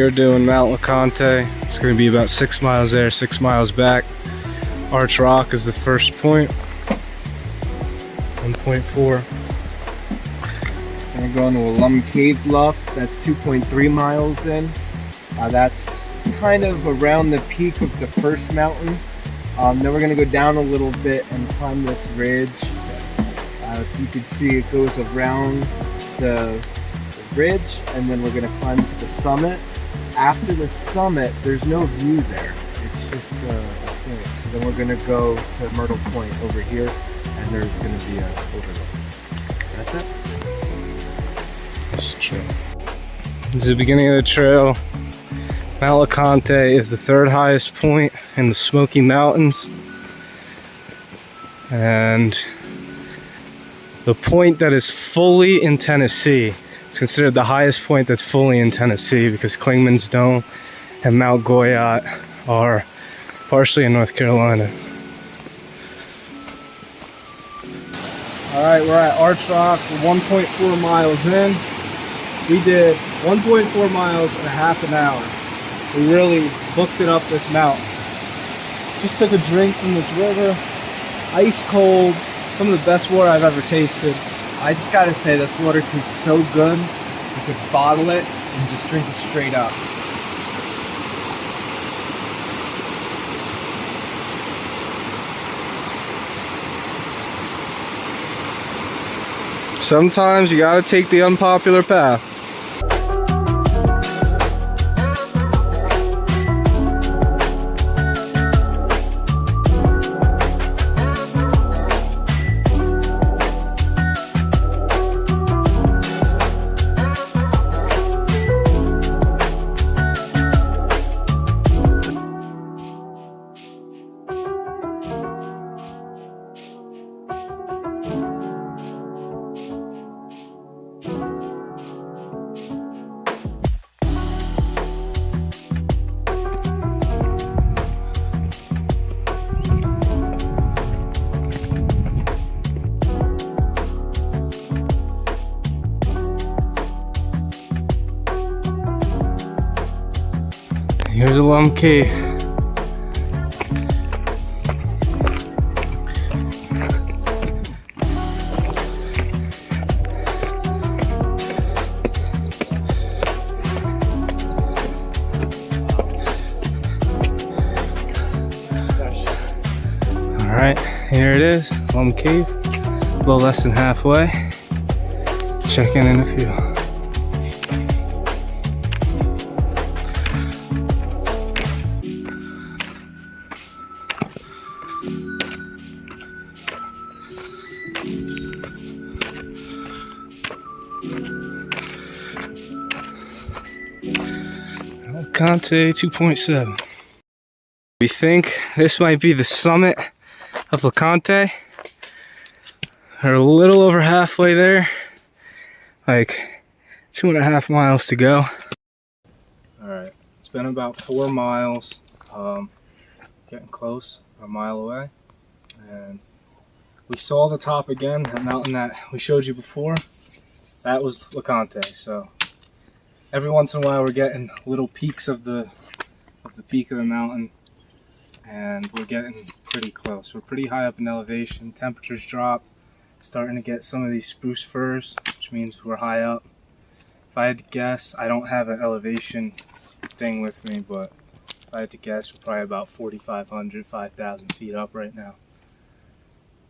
are doing Mount Conte. It's going to be about 6 miles there, 6 miles back. Arch Rock is the first point. 1.4. We're going to Alum Cave Bluff. That's 2.3 miles in. That's kind of around the peak of the first mountain. Then we're going to go down a little bit and climb this ridge. If you can see, it goes around the ridge, and then we're going to climb to the summit. After the summit, there's no view there. It's just a point. So then we're going to go to Myrtle Point over here, and there's going to be an overlook. That's it. This is the beginning of the trail. Mount Conte is the third highest point in the Smoky Mountains, and the point that is fully in Tennessee. It's considered the highest point that's fully in Tennessee because Clingman's Dome and Mount Goyot are partially in North Carolina. Alright, we're at Arch Rock. We're 1.4 miles in. We did 1.4 miles in a half an hour. We really booked it up this mountain. Just took a drink from this river. Ice cold. Some of the best water I've ever tasted. I just gotta say, this water tastes so good. You could bottle it and just drink it straight up. Sometimes you gotta take the unpopular path. Here's Alum Cave. This is special. Alright, here it is, Alum Cave. A little less than halfway. Check in a few. Conte 2.7. We think this might be the summit of Conte. We're a little over halfway there, like 2.5 miles to go. Alright, it's been about 4 miles, getting close, a mile away, and we saw the top again, that mountain that we showed you before. That was Conte. So every once in a while we're getting little peaks of the peak of the mountain, and we're getting pretty close. We're pretty high up in elevation. Temperatures drop, starting to get some of these spruce firs, which means we're high up. If I had to guess, I don't have an elevation thing with me, but if I had to guess, we're probably about 4,500, 5,000 feet up right now.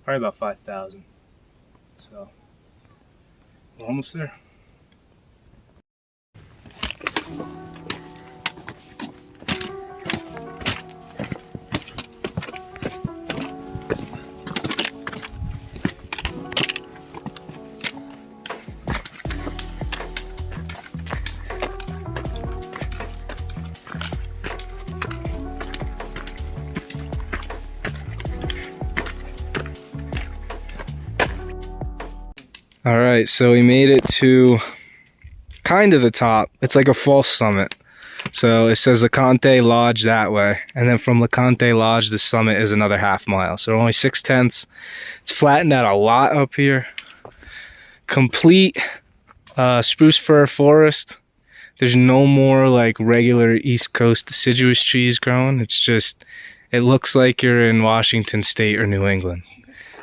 Probably about 5,000. So we're almost there. All right, so we made it to kind of the top. It's like a false summit. So it says Conte Lodge that way, and then from Conte Lodge, the summit is another half mile. So only 6/10. It's flattened out a lot up here. Complete spruce fir forest. There's no more like regular East Coast deciduous trees growing. It's just, it looks like you're in Washington State or New England.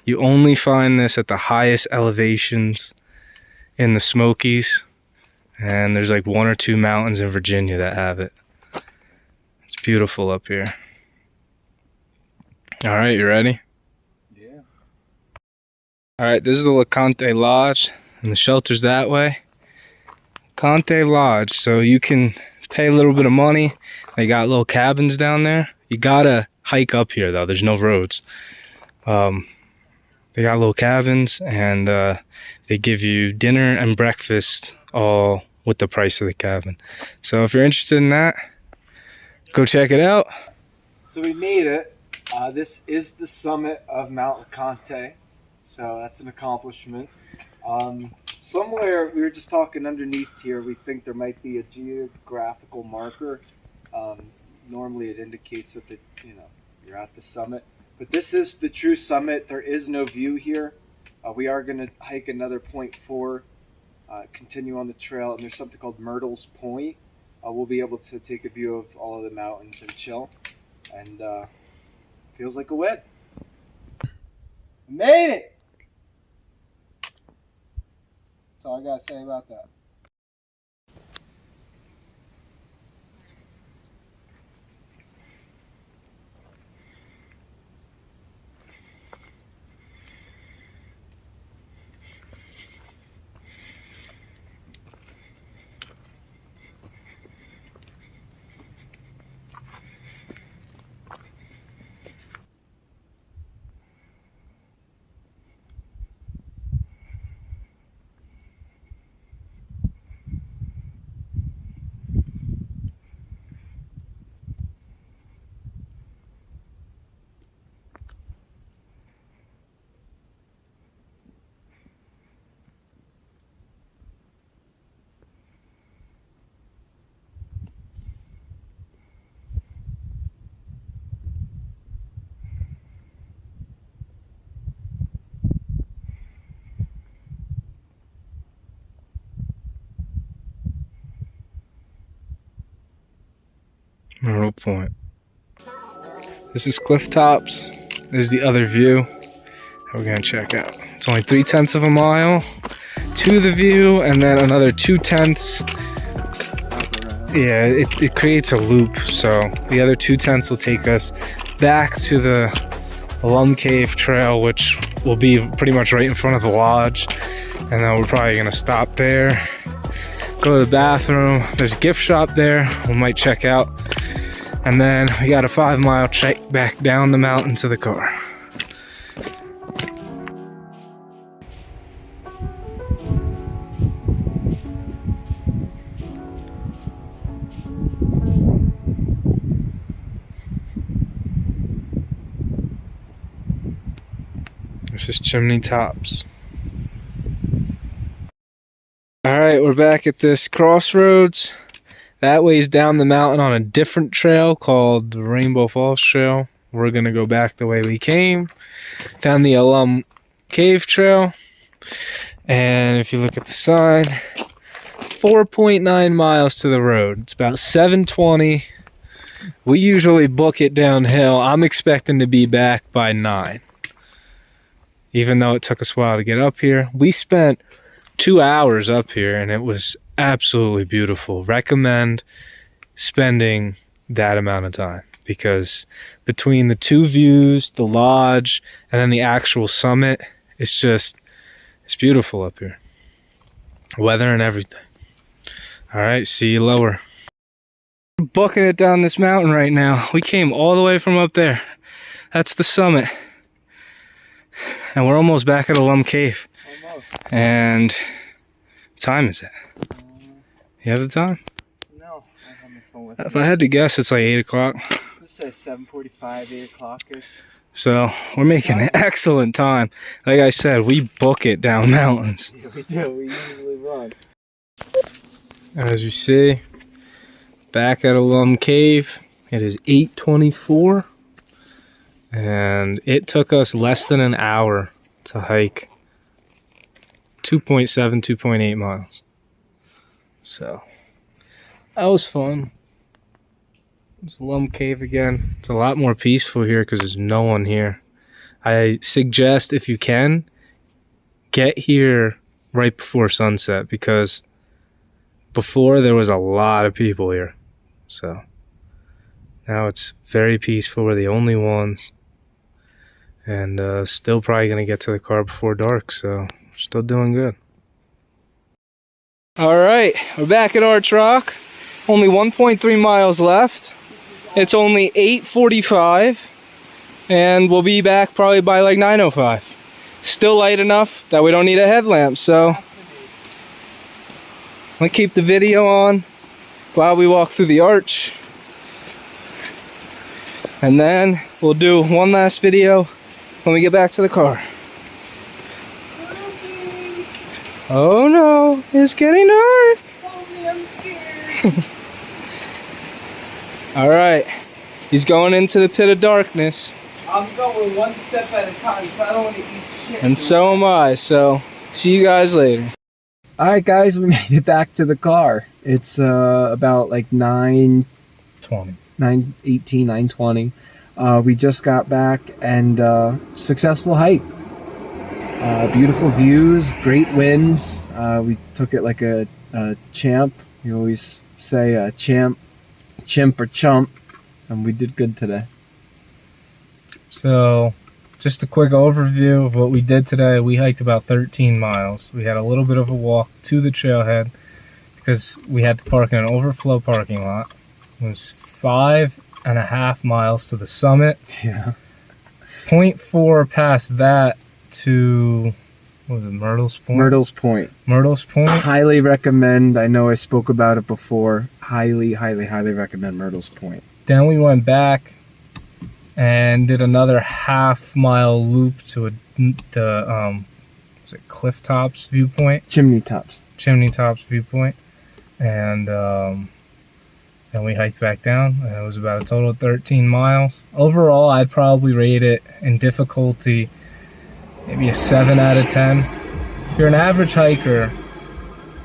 You only find this at the highest elevations in the Smokies, and there's like 1 or 2 mountains in Virginia that have it. It's beautiful up here. All right, you ready? Yeah. All right, this is the Conte Lodge, and the shelter's that way. Conte Lodge, so you can pay a little bit of money. They got little cabins down there. You gotta hike up here though, there's no roads. They got little cabins, and they give you dinner and breakfast all with the price of the cabin. So if you're interested in that, go check it out. So we made it. This is the summit of Mount Conte, so that's an accomplishment. Somewhere, we were just talking underneath here, we think there might be a geographical marker. Normally it indicates that you're at the summit. But this is the true summit. There is no view here. We are going to hike another 0.4, continue on the trail, and there's something called Myrtle's Point. We'll be able to take a view of all of the mountains and chill. And feels like a win. Made it! That's all I gotta say about that. Myrtle Point. This is Cliff Tops. This is the other view that we're gonna check out. It's only 3/10 of a mile to the view, and then another 2/10. Yeah, it creates a loop, so the other 2/10 will take us back to the Alum Cave Trail, which will be pretty much right in front of the lodge. And then we're probably gonna stop there, go to the bathroom. There's a gift shop there we might check out. And then we got a 5-mile trek back down the mountain to the car. This is Chimney Tops. All right, we're back at this crossroads. That way's down the mountain on a different trail called the Rainbow Falls Trail. We're gonna go back the way we came, down the Alum Cave Trail. And if you look at the sign, 4.9 miles to the road. It's about 7:20. We usually book it downhill. I'm expecting to be back by 9. Even though it took us a while to get up here. We spent 2 hours up here, and it was absolutely beautiful. Recommend spending that amount of time, because between the 2 views, the lodge, and then the actual summit, it's beautiful up here. Weather and everything. All right, see you lower. We're booking it down this mountain right now. We came all the way from up there. That's the summit. And we're almost back at Alum Cave. Almost. And what time is it? You have the time? No, I don't have my phone with me. If I had to guess, it's like 8 o'clock. This says 7:45, 8 o'clock-ish. So we're making an excellent time. Like I said, we book it down mountains. Yeah, we do. We usually run. As you see, back at Alum Cave, it is 8:24. And it took us less than an hour to hike 2.7, 2.8 miles. So That was fun. It's Lum Cave again. It's a lot more peaceful here because there's no one here. I suggest if you can, get here right before sunset because before there was a lot of people here. So now it's very peaceful. We're the only ones. And still probably going to get to the car before dark. So we're still doing good. All right, we're back at Arch Rock. Only 1.3 miles left. It's only 8:45, and we'll be back probably by like 9:05. Still light enough that we don't need a headlamp, so I'm gonna keep the video on while we walk through the arch. And then we'll do one last video when we get back to the car. Oh no, it's getting dark. Help me, I'm scared. All right, he's going into the pit of darkness. I'm going one step at a time because I don't want to eat shit. And so am I, so see you guys later. All right, guys, we made it back to the car. It's about like 9:18, 9:20. We just got back and successful hike. Beautiful views, great winds. We took it like a champ. You always say champ, chimp, or chump, and we did good today. So, just a quick overview of what we did today. We hiked about 13 miles. We had a little bit of a walk to the trailhead because we had to park in an overflow parking lot. It was 5.5 miles to the summit. Yeah. 0.4 past that to, what was it, Myrtle's Point? Myrtle's Point. Myrtle's Point. Highly recommend. I know I spoke about it before. Highly, highly, highly recommend Myrtle's Point. Then we went back and did another half-mile loop to the was it Cliff Tops viewpoint? Chimney Tops. Chimney Tops viewpoint. And then we hiked back down, and it was about a total of 13 miles. Overall, I'd probably rate it in difficulty maybe a 7 out of 10. If you're an average hiker,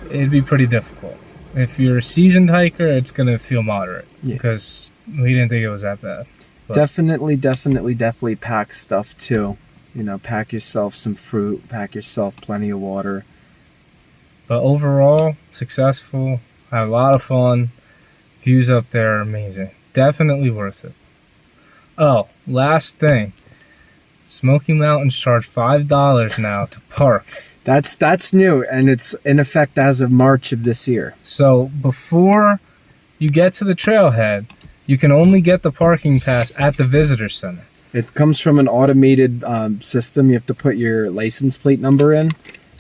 it'd be pretty difficult. If you're a seasoned hiker, it's going to feel moderate because we didn't think it was that bad. But Definitely pack stuff too. You know, pack yourself some fruit, pack yourself plenty of water. But overall, successful. Had a lot of fun. Views up there are amazing. Definitely worth it. Oh, last thing. Smoky Mountains charge $5 now to park. That's new, and it's in effect as of March of this year. So before you get to the trailhead, you can only get the parking pass at the visitor center. It comes from an automated system. You have to put your license plate number in,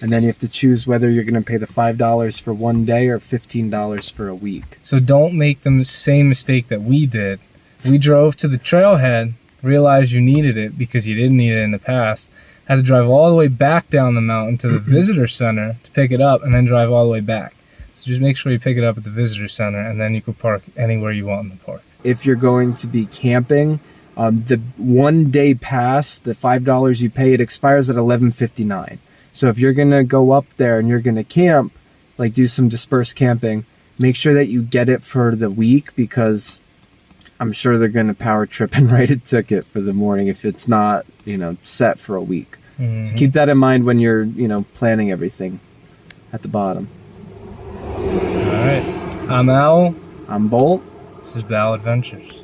and then you have to choose whether you're going to pay the $5 for one day or $15 for a week. So don't make the same mistake that we did. We drove to the trailhead, realized you needed it because you didn't need it in the past, had to drive all the way back down the mountain to the visitor center to pick it up, and then drive all the way back. So just make sure you pick it up at the visitor center, and then you can park anywhere you want in the park. If you're going to be camping, the 1 day pass, the $5 you pay, it expires at 11:59. So if you're going to go up there and you're going to camp, like do some dispersed camping, make sure that you get it for the week because I'm sure they're going to power trip and write a ticket for the morning if it's not, set for a week. Mm-hmm. So keep that in mind when you're, planning everything at the bottom. All right. I'm Owl. I'm Bolt. This is Bal Adventures.